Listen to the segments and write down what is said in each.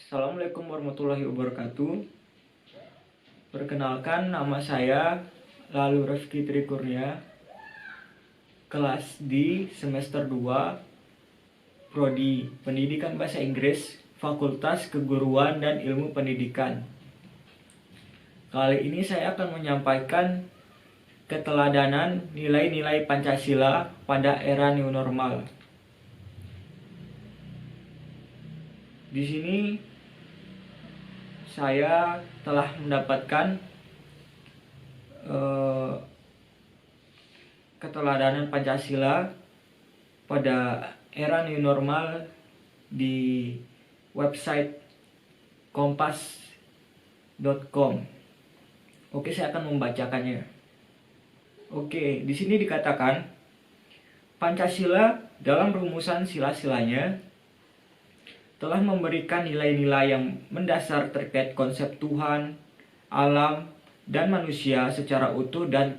Assalamualaikum warahmatullahi wabarakatuh. Perkenalkan, nama saya Lalu Rifki Trikurnia, kelas di semester 2, Prodi Pendidikan Bahasa Inggris, Fakultas Keguruan dan Ilmu Pendidikan. Kali ini saya akan menyampaikan keteladanan nilai-nilai Pancasila pada era new normal. Di sini saya telah mendapatkan keteladanan Pancasila pada era new normal di website kompas.com. Oke, saya akan membacakannya. Oke, di sini dikatakan Pancasila dalam rumusan sila-silanya telah memberikan nilai-nilai yang mendasar terkait konsep Tuhan, alam, dan manusia secara utuh dan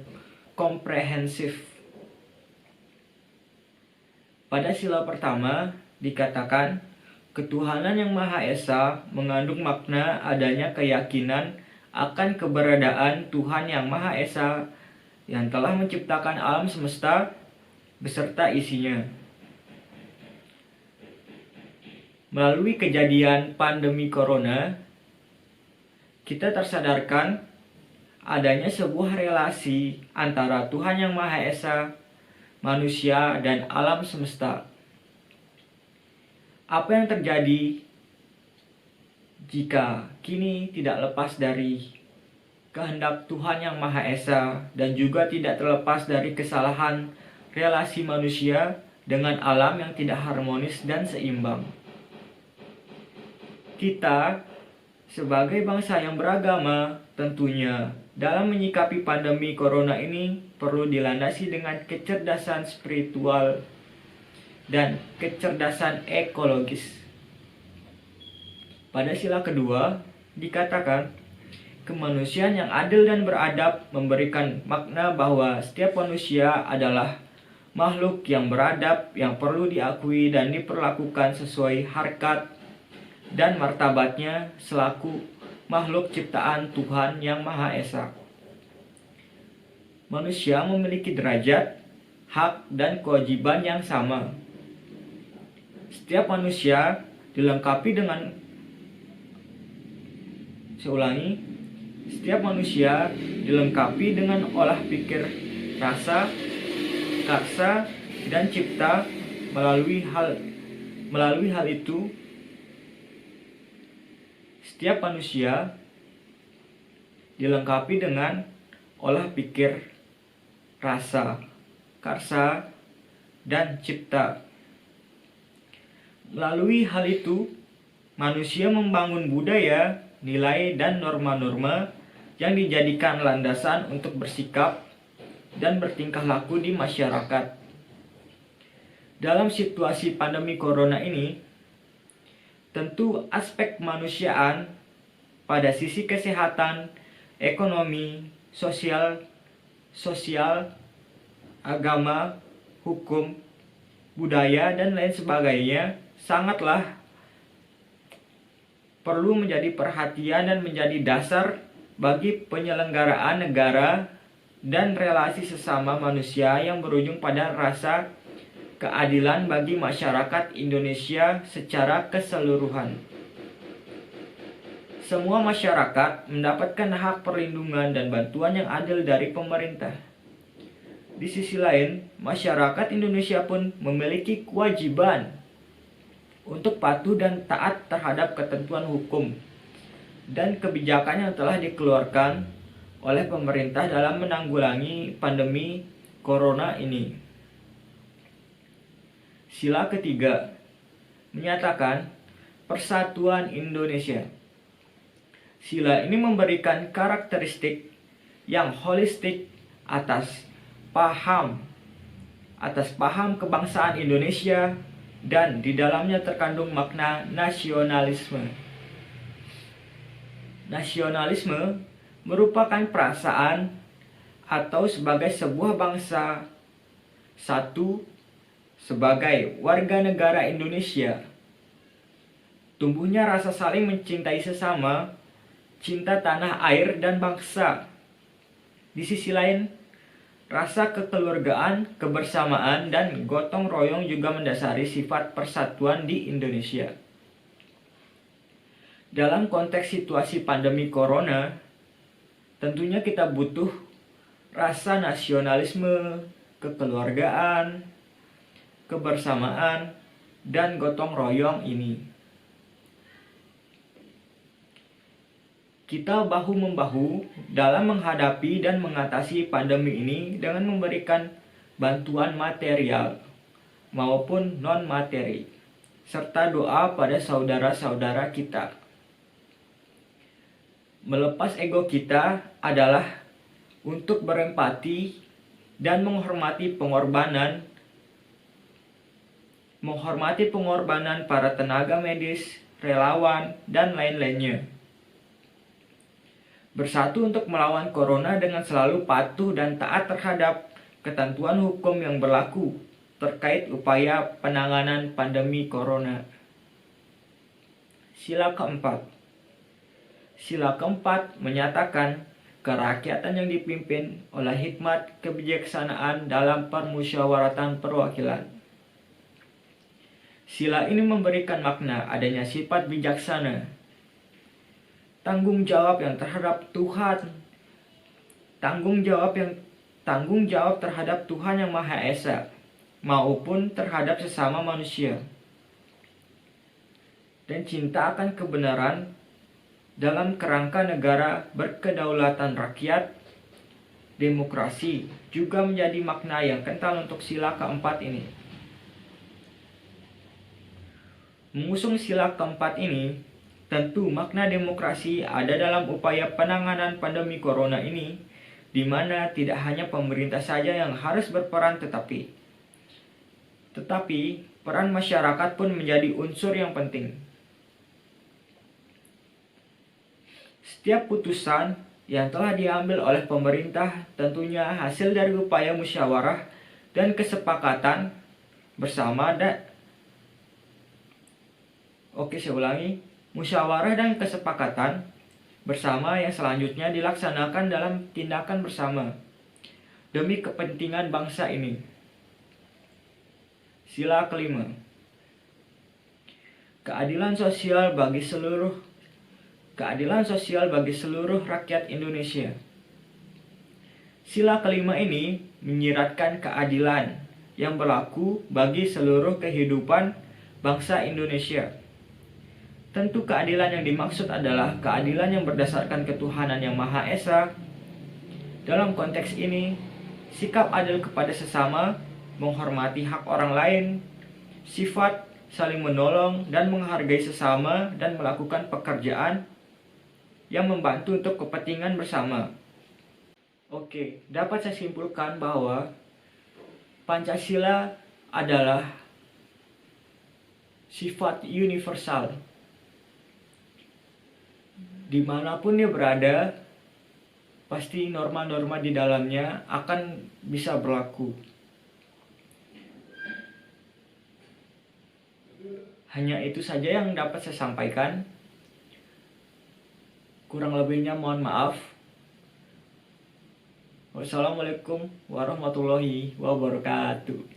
komprehensif. Pada sila pertama dikatakan ketuhanan yang Maha Esa mengandung makna adanya keyakinan akan keberadaan Tuhan yang Maha Esa yang telah menciptakan alam semesta beserta isinya. Melalui kejadian pandemi corona, kita tersadarkan adanya sebuah relasi antara Tuhan yang Maha Esa, manusia, dan alam semesta. Apa yang terjadi jika kini tidak lepas dari kehendak Tuhan yang Maha Esa dan juga tidak terlepas dari kesalahan relasi manusia dengan alam yang tidak harmonis dan seimbang. Kita sebagai bangsa yang beragama tentunya dalam menyikapi pandemi corona ini perlu dilandasi dengan kecerdasan spiritual dan kecerdasan ekologis. Pada sila kedua dikatakan kemanusiaan yang adil dan beradab memberikan makna bahwa setiap manusia adalah makhluk yang beradab yang perlu diakui dan diperlakukan sesuai harkat dan martabatnya selaku makhluk ciptaan Tuhan yang Maha Esa. Manusia memiliki derajat, hak, dan kewajiban yang sama. Setiap manusia dilengkapi dengan setiap manusia dilengkapi dengan olah pikir, rasa, karsa, dan cipta. Melalui hal itu setiap manusia dilengkapi dengan olah pikir, rasa, karsa, dan cipta. Melalui hal itu, manusia membangun budaya, nilai, dan norma-norma yang dijadikan landasan untuk bersikap dan bertingkah laku di masyarakat. Dalam situasi pandemi corona ini, tentu aspek kemanusiaan pada sisi kesehatan, ekonomi, sosial, agama, hukum, budaya, dan lain sebagainya sangatlah perlu menjadi perhatian dan menjadi dasar bagi penyelenggaraan negara dan relasi sesama manusia yang berujung pada rasa keadilan bagi masyarakat Indonesia secara keseluruhan. Semua masyarakat mendapatkan hak perlindungan dan bantuan yang adil dari pemerintah. Di sisi lain, masyarakat Indonesia pun memiliki kewajiban untuk patuh dan taat terhadap ketentuan hukum dan kebijakan yang telah dikeluarkan oleh pemerintah dalam menanggulangi pandemi corona ini. Sila ketiga menyatakan persatuan Indonesia. Sila ini memberikan karakteristik yang holistik atas paham kebangsaan Indonesia dan di dalamnya terkandung makna nasionalisme. Nasionalisme merupakan perasaan atau sebagai sebuah bangsa satu sebagai warga negara Indonesia tumbuhnya rasa saling mencintai sesama, cinta tanah air dan bangsa. Di sisi lain, rasa kekeluargaan, kebersamaan, dan gotong royong juga mendasari sifat persatuan di Indonesia. Dalam konteks situasi pandemi corona, tentunya kita butuh rasa nasionalisme, kekeluargaan, kebersamaan, dan gotong royong ini. Kita bahu-membahu dalam menghadapi dan mengatasi pandemi ini dengan memberikan bantuan material maupun non-materi, serta doa pada saudara-saudara kita. Melepas ego kita adalah untuk berempati dan menghormati pengorbanan para tenaga medis, relawan, dan lain-lainnya. Bersatu untuk melawan corona dengan selalu patuh dan taat terhadap ketentuan hukum yang berlaku terkait upaya penanganan pandemi corona. Sila keempat. Sila keempat menyatakan kerakyatan yang dipimpin oleh hikmat kebijaksanaan dalam permusyawaratan perwakilan. Sila ini memberikan makna adanya sifat bijaksana, tanggung jawab yang terhadap Tuhan, tanggung jawab terhadap Tuhan yang Maha Esa maupun terhadap sesama manusia, dan cinta akan kebenaran dalam kerangka negara berkedaulatan rakyat. Demokrasi juga menjadi makna yang kental untuk sila keempat ini. Mengusung sila keempat ini, tentu makna demokrasi ada dalam upaya penanganan pandemi corona ini, di mana tidak hanya pemerintah saja yang harus berperan tetapi peran masyarakat pun menjadi unsur yang penting. Setiap putusan yang telah diambil oleh pemerintah tentunya hasil dari upaya musyawarah dan kesepakatan bersama musyawarah dan kesepakatan bersama yang selanjutnya dilaksanakan dalam tindakan bersama demi kepentingan bangsa ini. Sila kelima. Keadilan sosial bagi seluruh rakyat Indonesia. Sila kelima ini menyiratkan keadilan yang berlaku bagi seluruh kehidupan bangsa Indonesia. Tentu keadilan yang dimaksud adalah keadilan yang berdasarkan ketuhanan yang Maha Esa. Dalam konteks ini, sikap adil kepada sesama, menghormati hak orang lain, sifat saling menolong dan menghargai sesama, dan melakukan pekerjaan yang membantu untuk kepentingan bersama. Oke, dapat saya simpulkan bahwa Pancasila adalah sifat universal. Dimanapun dia berada, pasti norma-norma di dalamnya akan bisa berlaku. Hanya itu saja yang dapat saya sampaikan. Kurang lebihnya mohon maaf. Wassalamualaikum warahmatullahi wabarakatuh.